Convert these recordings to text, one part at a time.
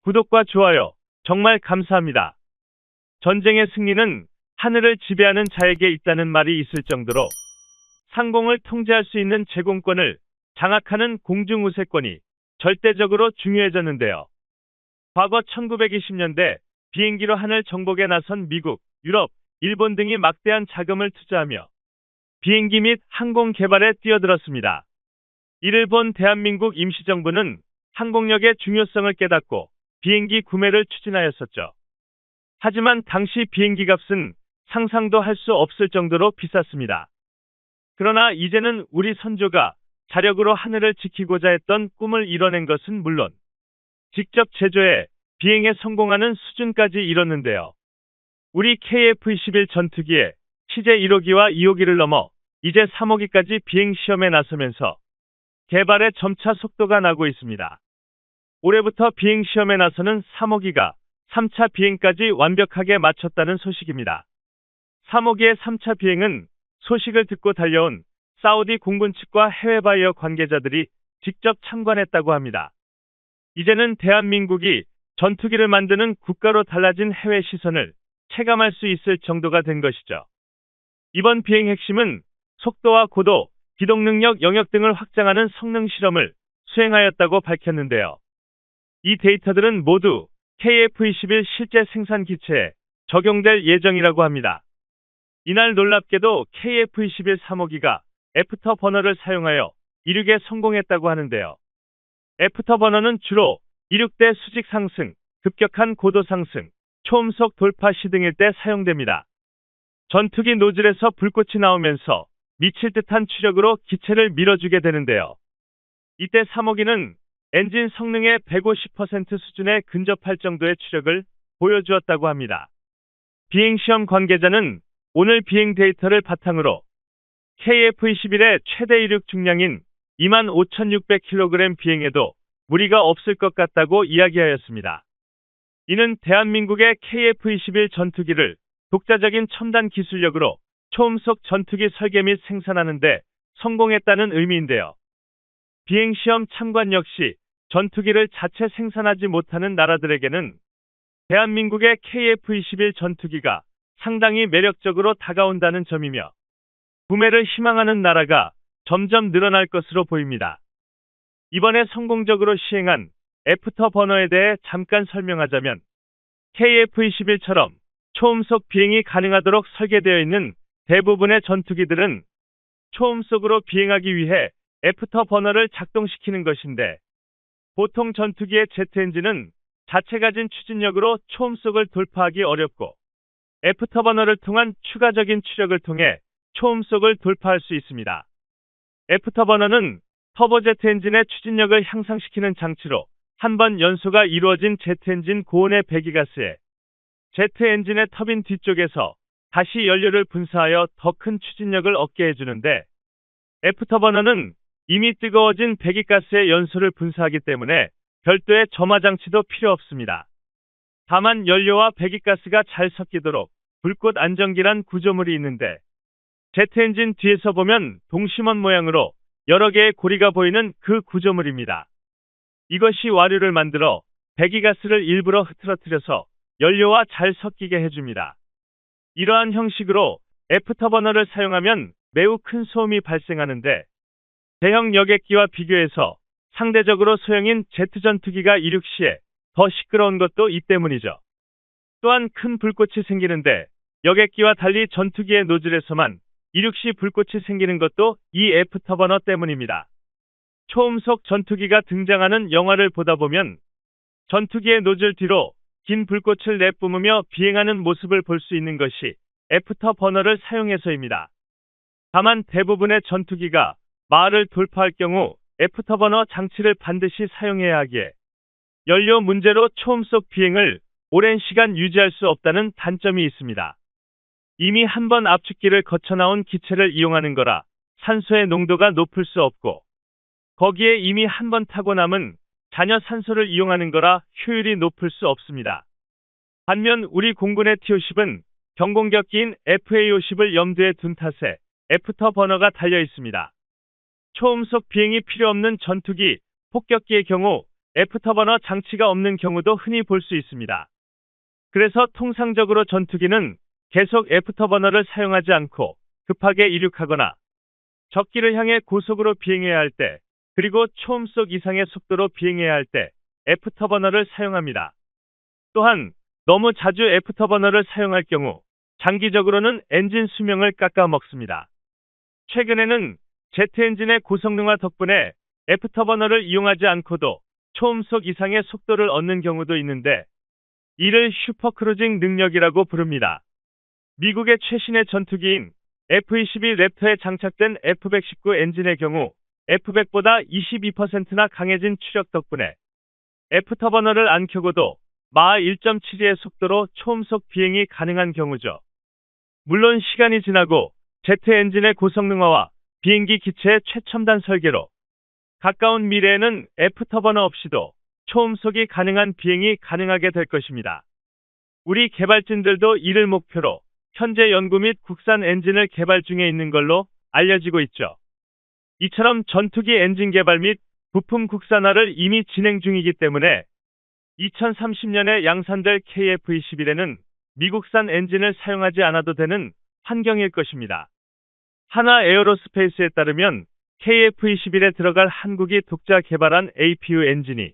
구독과 좋아요 정말 감사합니다. 전쟁의 승리는 하늘을 지배하는 자에게 있다는 말이 있을 정도로 상공을 통제할 수 있는 제공권을 장악하는 공중우세권이 절대적으로 중요해졌는데요. 과거 1920년대 비행기로 하늘 정복에 나선 미국, 유럽, 일본 등이 막대한 자금을 투자하며 비행기 및 항공 개발에 뛰어들었습니다. 이를 본 대한민국 임시정부는 항공력의 중요성을 깨닫고 비행기 구매를 추진하였었죠. 하지만 당시 비행기 값은 상상도 할 수 없을 정도로 비쌌습니다. 그러나 이제는 우리 선조가 자력으로 하늘을 지키고자 했던 꿈을 이뤄낸 것은 물론 직접 제조해 비행에 성공하는 수준까지 이뤘는데요. 우리 KF-21 전투기의 시제 1호기와 2호기를 넘어 이제 3호기까지 비행 시험에 나서면서 개발에 점차 속도가 나고 있습니다. 올해부터 비행 시험에 나서는 3호기가 3차 비행까지 완벽하게 마쳤다는 소식입니다. 3호기의 3차 비행은 소식을 듣고 달려온 사우디 공군 측과 해외 바이어 관계자들이 직접 참관했다고 합니다. 이제는 대한민국이 전투기를 만드는 국가로 달라진 해외 시선을 체감할 수 있을 정도가 된 것이죠. 이번 비행 핵심은 속도와 고도, 기동 능력 영역 등을 확장하는 성능 실험을 수행하였다고 밝혔는데요. 이 데이터들은 모두 KF-21 실제 생산 기체에 적용될 예정이라고 합니다. 이날 놀랍게도 KF-21 3호기가 애프터버너를 사용하여 이륙에 성공했다고 하는데요. 애프터버너는 주로 이륙대 수직 상승, 급격한 고도 상승, 초음속 돌파 시 등일 때 사용됩니다. 전투기 노즐에서 불꽃이 나오면서 미칠 듯한 추력으로 기체를 밀어주게 되는데요. 이때 3호기는 엔진 성능의 150% 수준에 근접할 정도의 추력을 보여주었다고 합니다. 비행시험 관계자는 오늘 비행 데이터를 바탕으로 KF-21의 최대 이륙 중량인 25,600kg 비행에도 무리가 없을 것 같다고 이야기하였습니다. 이는 대한민국의 KF-21 전투기를 독자적인 첨단 기술력으로 초음속 전투기 설계 및 생산하는 데 성공했다는 의미인데요. 비행시험 참관 역시 전투기를 자체 생산하지 못하는 나라들에게는 대한민국의 KF-21 전투기가 상당히 매력적으로 다가온다는 점이며 구매를 희망하는 나라가 점점 늘어날 것으로 보입니다. 이번에 성공적으로 시행한 애프터버너에 대해 잠깐 설명하자면 KF-21처럼 초음속 비행이 가능하도록 설계되어 있는 대부분의 전투기들은 초음속으로 비행하기 위해 애프터버너를 작동시키는 것인데 보통 전투기의 제트 엔진은 자체 가진 추진력으로 초음속을 돌파하기 어렵고 애프터버너를 통한 추가적인 추력을 통해 초음속을 돌파할 수 있습니다. 애프터버너는 터보제트 엔진의 추진력을 향상시키는 장치로 한 번 연소가 이루어진 제트 엔진 고온의 배기가스에 제트 엔진의 터빈 뒤쪽에서 다시 연료를 분사하여 더 큰 추진력을 얻게 해주는데 애프터버너는 이미 뜨거워진 배기가스의 연소를 분사하기 때문에 별도의 점화 장치도 필요 없습니다. 다만 연료와 배기가스가 잘 섞이도록 불꽃 안정기란 구조물이 있는데 제트 엔진 뒤에서 보면 동심원 모양으로 여러 개의 고리가 보이는 그 구조물입니다. 이것이 와류를 만들어 배기가스를 일부러 흐트러뜨려서 연료와 잘 섞이게 해줍니다. 이러한 형식으로 애프터버너를 사용하면 매우 큰 소음이 발생하는데 대형 여객기와 비교해서 상대적으로 소형인 제트 전투기가 이륙 시에 더 시끄러운 것도 이 때문이죠. 또한 큰 불꽃이 생기는데 여객기와 달리 전투기의 노즐에서만 이륙 시 불꽃이 생기는 것도 이 애프터버너 때문입니다. 초음속 전투기가 등장하는 영화를 보다 보면 전투기의 노즐 뒤로 긴 불꽃을 내뿜으며 비행하는 모습을 볼 수 있는 것이 애프터버너를 사용해서입니다. 다만 대부분의 전투기가 마을을 돌파할 경우 애프터버너 장치를 반드시 사용해야 하기에 연료 문제로 초음속 비행을 오랜 시간 유지할 수 없다는 단점이 있습니다. 이미 한 번 압축기를 거쳐 나온 기체를 이용하는 거라 산소의 농도가 높을 수 없고 거기에 이미 한 번 타고 남은 잔여 산소를 이용하는 거라 효율이 높을 수 없습니다. 반면 우리 공군의 T-50은 경공격기인 FA-50을 염두에 둔 탓에 애프터버너가 달려 있습니다. 초음속 비행이 필요 없는 전투기, 폭격기의 경우 애프터버너 장치가 없는 경우도 흔히 볼 수 있습니다. 그래서 통상적으로 전투기는 계속 애프터버너를 사용하지 않고 급하게 이륙하거나 적기를 향해 고속으로 비행해야 할 때, 그리고 초음속 이상의 속도로 비행해야 할 때 애프터버너를 사용합니다. 또한 너무 자주 애프터버너를 사용할 경우 장기적으로는 엔진 수명을 깎아먹습니다. 최근에는 제트 엔진의 고성능화 덕분에 애프터버너를 이용하지 않고도 초음속 이상의 속도를 얻는 경우도 있는데, 이를 슈퍼크루징 능력이라고 부릅니다. 미국의 최신의 전투기인 F-22 랩터에 장착된 F-119 엔진의 경우 F-100보다 22%나 강해진 추력 덕분에 애프터버너를 안 켜고도 마하 1.72의 속도로 초음속 비행이 가능한 경우죠. 물론 시간이 지나고 제트 엔진의 고성능화와 비행기 기체의 최첨단 설계로 가까운 미래에는 애프터버너 없이도 초음속이 가능한 비행이 가능하게 될 것입니다. 우리 개발진들도 이를 목표로 현재 연구 및 국산 엔진을 개발 중에 있는 걸로 알려지고 있죠. 이처럼 전투기 엔진 개발 및 부품 국산화를 이미 진행 중이기 때문에 2030년에 양산될 KF-21에는 미국산 엔진을 사용하지 않아도 되는 환경일 것입니다. 하나 에어로스페이스에 따르면 KF-21에 들어갈 한국이 독자 개발한 APU 엔진이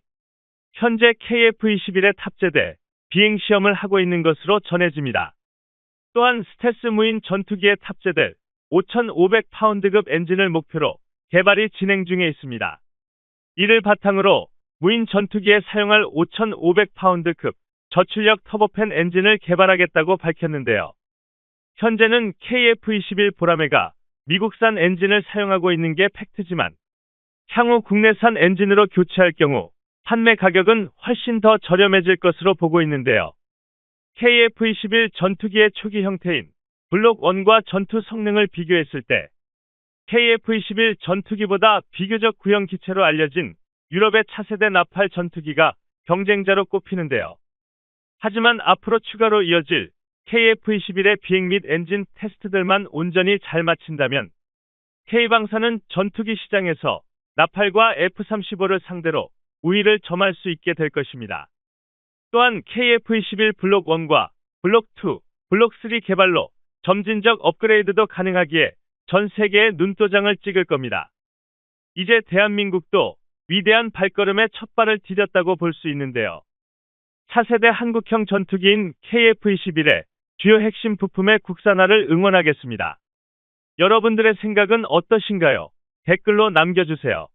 현재 KF-21에 탑재돼 비행 시험을 하고 있는 것으로 전해집니다. 또한 스텔스 무인 전투기에 탑재될 5,500파운드급 엔진을 목표로 개발이 진행 중에 있습니다. 이를 바탕으로 무인 전투기에 사용할 5,500파운드급 저출력 터보팬 엔진을 개발하겠다고 밝혔는데요. 현재는 KF-21 보라매가 미국산 엔진을 사용하고 있는 게 팩트지만 향후 국내산 엔진으로 교체할 경우 판매 가격은 훨씬 더 저렴해질 것으로 보고 있는데요. KF-21 전투기의 초기 형태인 블록 1과 전투 성능을 비교했을 때 KF-21 전투기보다 비교적 구형 기체로 알려진 유럽의 차세대 나팔 전투기가 경쟁자로 꼽히는데요. 하지만 앞으로 추가로 이어질 KF-21의 비행 및 엔진 테스트들만 온전히 잘 마친다면 K방사는 전투기 시장에서 나팔과 F-35를 상대로 우위를 점할 수 있게 될 것입니다. 또한 KF-21 블록 1과 블록 2, 블록 3 개발로 점진적 업그레이드도 가능하기에 전 세계의 눈도장을 찍을 겁니다. 이제 대한민국도 위대한 발걸음에 첫 발을 디뎠다고 볼 수 있는데요. 차세대 한국형 전투기인 KF-21의 주요 핵심 부품의 국산화를 응원하겠습니다. 여러분들의 생각은 어떠신가요? 댓글로 남겨주세요.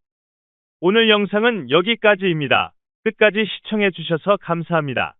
오늘 영상은 여기까지입니다. 끝까지 시청해주셔서 감사합니다.